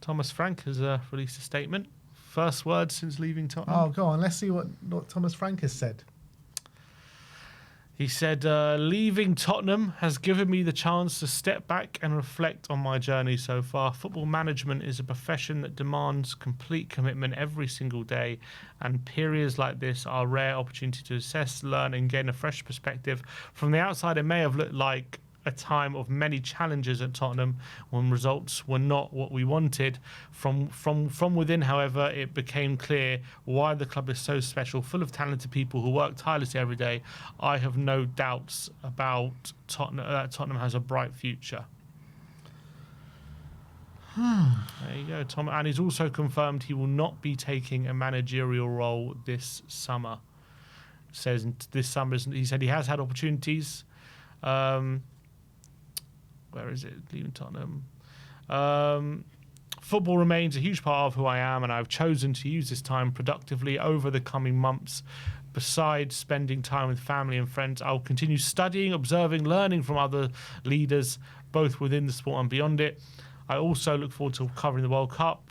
Thomas Frank has released a statement. First word since leaving Tottenham. Oh, go on. Let's see what Thomas Frank has said. He said, leaving Tottenham has given me the chance to step back and reflect on my journey so far. Football management is a profession that demands complete commitment every single day, and periods like this are a rare opportunity to assess, learn and gain a fresh perspective. From the outside, it may have looked like a time of many challenges at Tottenham when results were not what we wanted. From within, however, it became clear why the club is so special, full of talented people who work tirelessly every day. I have no doubts about Tottenham, that Tottenham has a bright future. There you go, Tom. And he's also confirmed he will not be taking a managerial role this summer. Says this summer, he said he has had opportunities. Where is it? Leaving Tottenham. Football remains a huge part of who I am, and I've chosen to use this time productively over the coming months. Besides spending time with family and friends, I'll continue studying, observing, learning from other leaders, both within the sport and beyond it. I also look forward to covering the World Cup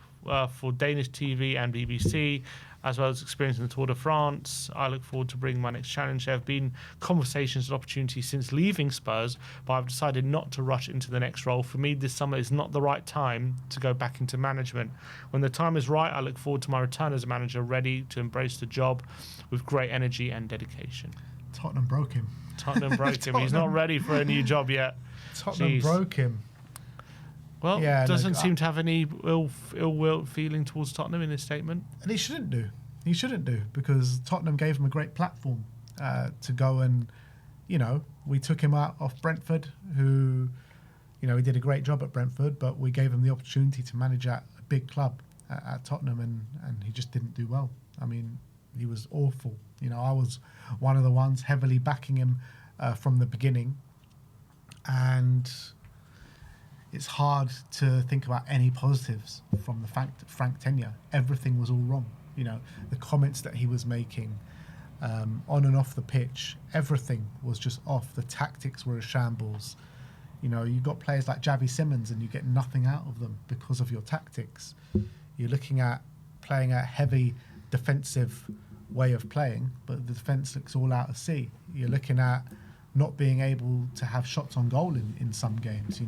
for Danish TV and BBC, as well as experiencing the Tour de France. I look forward to bringing my next challenge. There have been conversations and opportunities since leaving Spurs, but I've decided not to rush into the next role. For me, this summer is not the right time to go back into management. When the time is right, I look forward to my return as a manager, ready to embrace the job with great energy and dedication. Tottenham broke him. Tottenham broke him. He's not ready for a new job yet. Tottenham broke him. Well, yeah, doesn't seem to have any ill will feeling towards Tottenham in his statement. And he shouldn't do. He shouldn't do, because Tottenham gave him a great platform to go and, we took him out off Brentford, who, he did a great job at Brentford, but we gave him the opportunity to manage at a big club at Tottenham, and he just didn't do well. I mean, he was awful. I was one of the ones heavily backing him from the beginning, and it's hard to think about any positives from the Frank tenure. Everything was all wrong. The comments that he was making on and off the pitch, everything was just off. The tactics were a shambles. You got players like Javi Simmons and you get nothing out of them because of your tactics. You're looking at playing a heavy defensive way of playing, but the defence looks all out of sea. You're looking at not being able to have shots on goal in some games,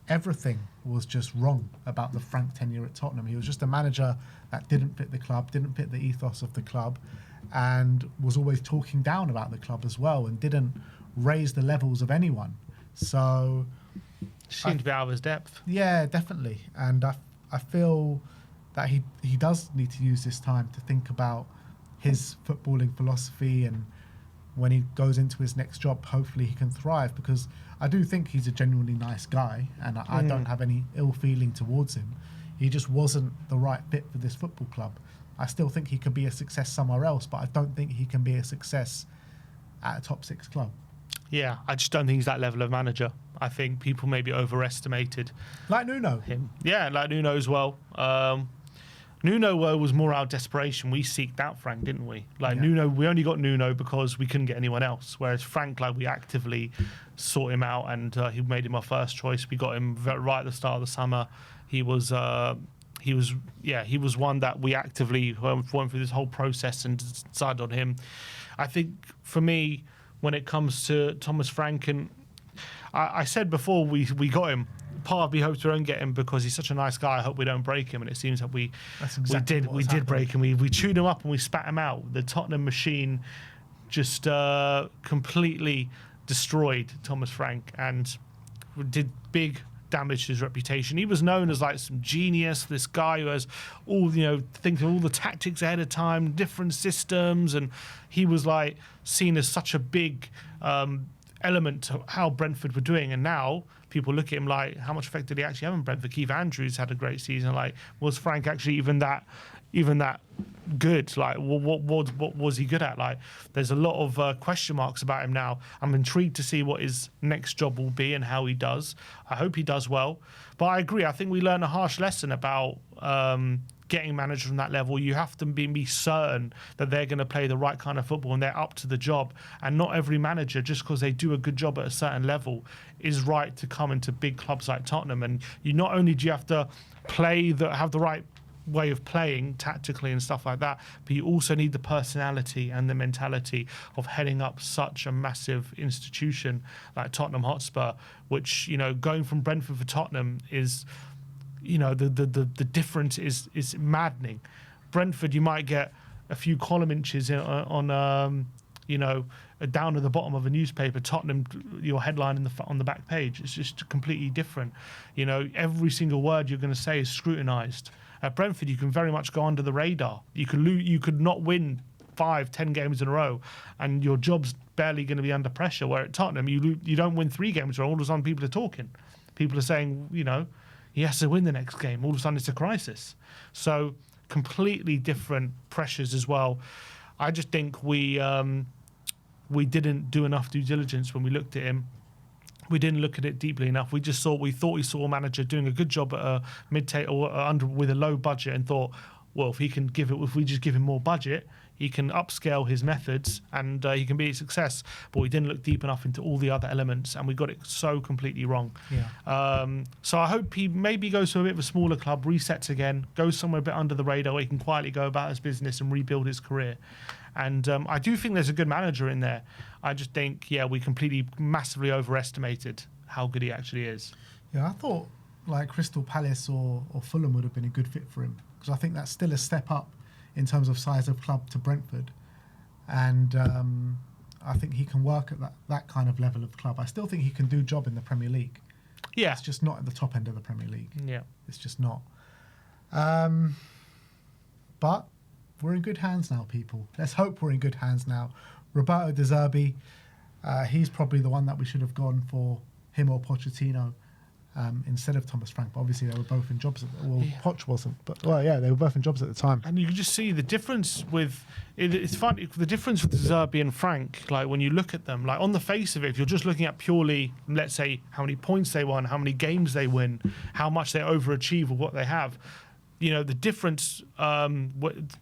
Everything was just wrong about the Frank tenure at Tottenham. He was just a manager that didn't fit the club, didn't fit the ethos of the club, and was always talking down about the club as well, and didn't raise the levels of anyone. So seemed to be out of his depth. Yeah, definitely. And I feel that he does need to use this time to think about his footballing philosophy, and when he goes into his next job, hopefully he can thrive, because I do think he's a genuinely nice guy, and I don't have any ill feeling towards him. He just wasn't the right fit for this football club. I still think he could be a success somewhere else, but I don't think he can be a success at a top 6 club. Yeah, I just don't think he's that level of manager. I think people maybe overestimated like Nuno. Him. Yeah, like Nuno as well. Nuno was more our desperation. We seeked out Frank, didn't we? Nuno, we only got Nuno because we couldn't get anyone else. Whereas Frank, we actively sought him out, and he made him our first choice. We got him right at the start of the summer. He was one that we actively went through this whole process and decided on him. I think for me, when it comes to Thomas Frank, and I said before we got him, part of me hopes we don't get him because he's such a nice guy. I hope we don't break him, and it seems that we did break him. We chewed him up and we spat him out. The Tottenham machine just completely destroyed Thomas Frank and did big damage to his reputation. He was known as some genius, this guy who has all thinks of all the tactics ahead of time, different systems, and he was seen as such a big element to how Brentford were doing. And now people look at him how much effect did he actually have on Brentford? Keith Andrews had a great season. Was Frank actually even that good? What was he good at? There's a lot of question marks about him now. I'm intrigued to see what his next job will be and how he does. I hope he does well. But I agree. I think we learned a harsh lesson about getting managers from that level, you have to be certain that they're going to play the right kind of football and they're up to the job. And not every manager, just because they do a good job at a certain level, is right to come into big clubs like Tottenham. And you not only do you have to have the right way of playing tactically and stuff like that, but you also need the personality and the mentality of heading up such a massive institution like Tottenham Hotspur, which, you know, going from Brentford for Tottenham is, you know, the difference is maddening. Brentford, you might get a few column inches on you know, down at the bottom of a newspaper. Tottenham, your headline on the back page. It's just completely different. You know, every single word you're going to say is scrutinised. At Brentford, you can very much go under the radar. You could not win 5-10 games in a row, and your job's barely going to be under pressure. Where at Tottenham, you don't win 3 games in a row, all of a sudden people are talking. People are saying, you know, he has to win the next game. All of a sudden it's a crisis. So completely different pressures as well. I just think we didn't do enough due diligence when we looked at him. We didn't look at it deeply enough. We thought we saw a manager doing a good job at a mid-table or with a low budget, and thought, well, if we just give him more budget, he can upscale his methods and he can be a success. But we didn't look deep enough into all the other elements, and we got it so completely wrong. Yeah. So I hope he maybe goes to a bit of a smaller club, resets again, goes somewhere a bit under the radar where he can quietly go about his business and rebuild his career. And I do think there's a good manager in there. I just think, we completely massively overestimated how good he actually is. Yeah, I thought like Crystal Palace or Fulham would have been a good fit for him, because I think that's still a step up in terms of size of club to Brentford. And I think he can work at that kind of level of club. I still think he can do job in the Premier League. Yeah. It's just not at the top end of the Premier League. Yeah. It's just not. But we're in good hands now, people. Let's hope we're in good hands now. Roberto De Zerbi, he's probably the one that we should have gone for, him or Pochettino, instead of Thomas Frank. But obviously, they were both in jobs. Poch wasn't. But, they were both in jobs at the time. And you can just see the difference with... It's funny, the difference with De Zerbi and Frank, like when you look at them, like on the face of it, if you're just looking at purely, let's say, how many points they won, how many games they win, how much they overachieve with what they have... You know, the difference to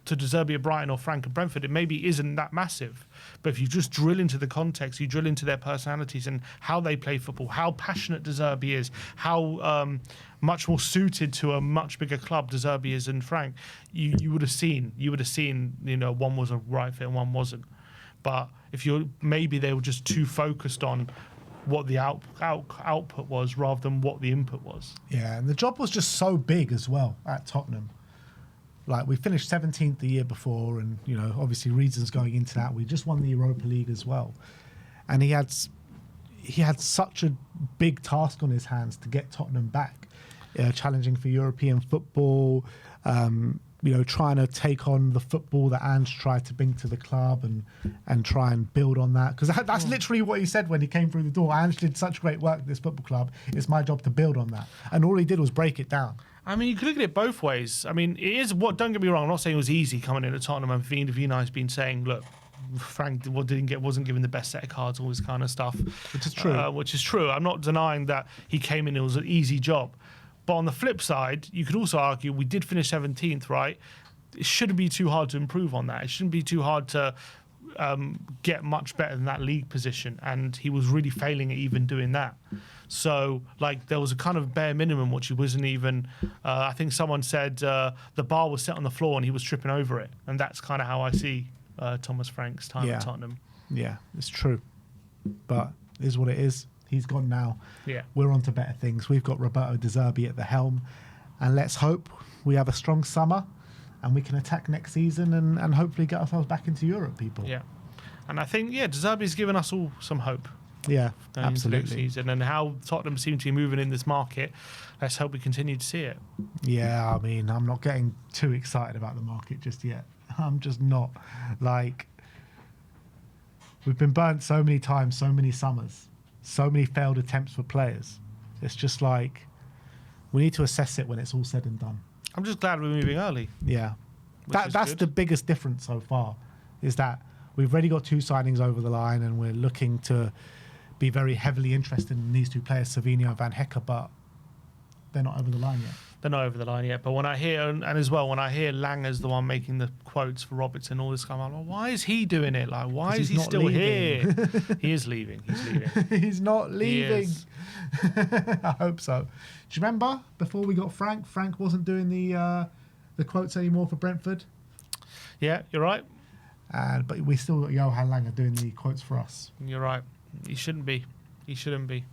De Zerbi at Brighton or Frank at Brentford, it maybe isn't that massive. But if you just drill into the context, you drill into their personalities and how they play football, how passionate De Zerbi is, how much more suited to a much bigger club De Zerbi is than Frank, you would have seen, you know, one was a right fit and one wasn't. But maybe they were just too focused on what the output was rather than what the input was. Yeah, and the job was just so big as well at Tottenham. Like, we finished 17th the year before, and, you know, obviously reasons going into that. We just won the Europa League as well. And he had such a big task on his hands to get Tottenham back, challenging for European football, you know, trying to take on the football that Ange tried to bring to the club and try and build on that. Because that's literally what he said when he came through the door. Ange did such great work at this football club. It's my job to build on that. And all he did was break it down. I mean, you could look at it both ways. I mean, it is don't get me wrong. I'm not saying it was easy coming in at Tottenham, and Vinay's been saying, look, Frank wasn't given the best set of cards, all this kind of stuff. Which is true. Which is true. I'm not denying that he came in, it was an easy job. But on the flip side, you could also argue we did finish 17th, right? It shouldn't be too hard to improve on that. It shouldn't be too hard to get much better than that league position. And he was really failing at even doing that. So, like, there was a kind of bare minimum, which he wasn't even... I think someone said the bar was set on the floor and he was tripping over it. And that's kind of how I see Thomas Frank's time at Tottenham. Yeah, it's true. But it is what it is. He's gone now. Yeah. We're on to better things. We've got Roberto De Zerbi at the helm. And let's hope we have a strong summer and we can attack next season and hopefully get ourselves back into Europe, people. Yeah. And I think, De Zerbi's given us all some hope. Yeah, Going absolutely. into next season. And how Tottenham seem to be moving in this market, let's hope we continue to see it. Yeah, I mean, I'm not getting too excited about the market just yet. I'm just not. Like, we've been burnt so many times, so many summers. So many failed attempts for players. It's just like, we need to assess it when it's all said and done. I'm just glad we're moving early. Yeah. That's the biggest difference so far, is that we've already got 2 signings over the line and we're looking to be very heavily interested in these 2 players, Savinho and Van Hecke. But they're not over the line yet. They're not over the line yet. But when I hear, and as well, when I hear Langer's the one making the quotes for Robertson, all this kind of, like, why is he doing it? Like, why is he still here? He is leaving. He's leaving. He's not leaving. He is. I hope so. Do you remember before we got Frank? Frank wasn't doing the quotes anymore for Brentford. Yeah, you're right. But we still got Johan Langer doing the quotes for us. You're right. He shouldn't be. He shouldn't be.